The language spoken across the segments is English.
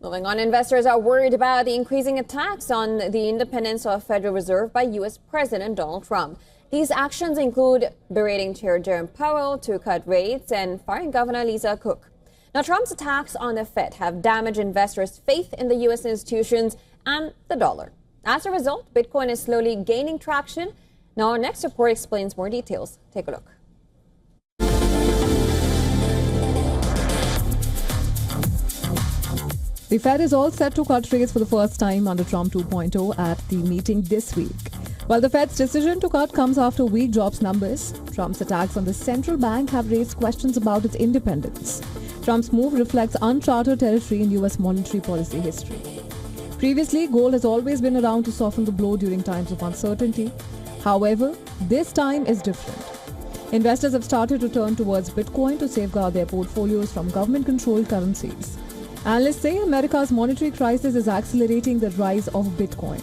Moving on, investors are worried about the increasing attacks on the independence of Federal Reserve by U.S. President Donald Trump. These actions include berating Chair Jerome Powell to cut rates and firing Governor Lisa Cook. Now, Trump's attacks on the Fed have damaged investors' faith in the U.S. institutions and the dollar. As a result, Bitcoin is slowly gaining traction. Now, our next report explains more details. Take a look. The Fed is all set to cut rates for the first time under Trump 2.0 at the meeting this week. While the Fed's decision to cut comes after weak jobs numbers, Trump's attacks on the central bank have raised questions about its independence. Trump's move reflects uncharted territory in U.S. monetary policy history. Previously, gold has always been around to soften the blow during times of uncertainty. However, this time is different. Investors have started to turn towards Bitcoin to safeguard their portfolios from government-controlled currencies. Analysts say America's monetary crisis is accelerating the rise of Bitcoin.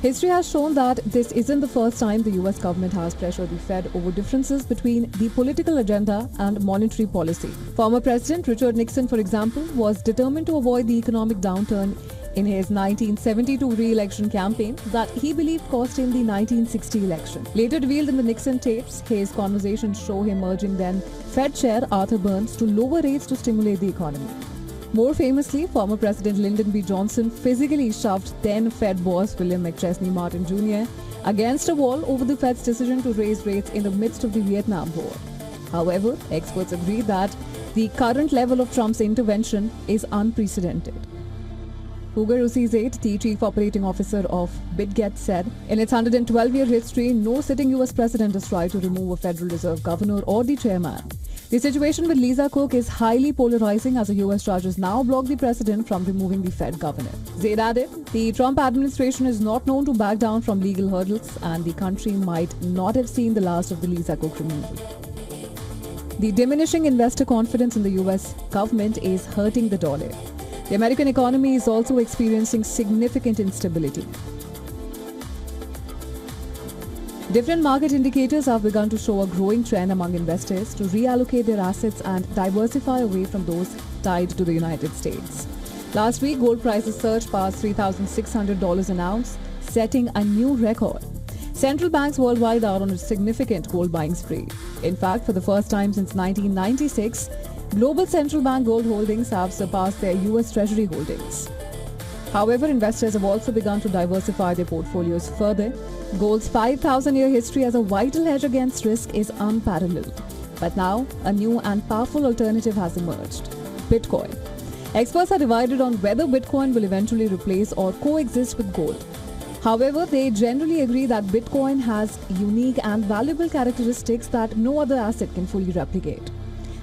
History has shown that this isn't the first time the US government has pressured the Fed over differences between the political agenda and monetary policy. Former President Richard Nixon, for example, was determined to avoid the economic downturn in his 1972 re-election campaign that he believed cost him the 1960 election. Later revealed in the Nixon tapes, his conversations show him urging then Fed Chair Arthur Burns to lower rates to stimulate the economy. More famously, former President Lyndon B. Johnson physically shoved then Fed boss William McChesney Martin Jr. against a wall over the Fed's decision to raise rates in the midst of the Vietnam War. However, experts agree that the current level of Trump's intervention is unprecedented. Ugur Usizade, the chief operating officer of BitGet, said, in its 112-year history, no sitting U.S. president has tried to remove a Federal Reserve governor or the chairman. The situation with Lisa Cook is highly polarizing as the U.S. judges now block the president from removing the Fed governor. Zaid added, the Trump administration is not known to back down from legal hurdles and the country might not have seen the last of the Lisa Cook removal. The diminishing investor confidence in the U.S. government is hurting the dollar. The American economy is also experiencing significant instability. Different market indicators have begun to show a growing trend among investors to reallocate their assets and diversify away from those tied to the United States. Last week, gold prices surged past $3,600 an ounce, setting a new record. Central banks worldwide are on a significant gold buying spree. In fact, for the first time since 1996, global central bank gold holdings have surpassed their U.S. Treasury holdings. However, investors have also begun to diversify their portfolios further. Gold's 5,000-year history as a vital hedge against risk is unparalleled. But now, a new and powerful alternative has emerged: Bitcoin. Experts are divided on whether Bitcoin will eventually replace or coexist with gold. However, they generally agree that Bitcoin has unique and valuable characteristics that no other asset can fully replicate.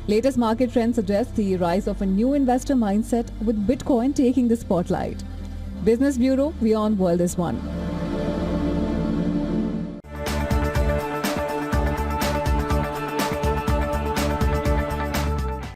Latest market trends suggest the rise of a new investor mindset with Bitcoin taking the spotlight. Business Bureau, WION World is One.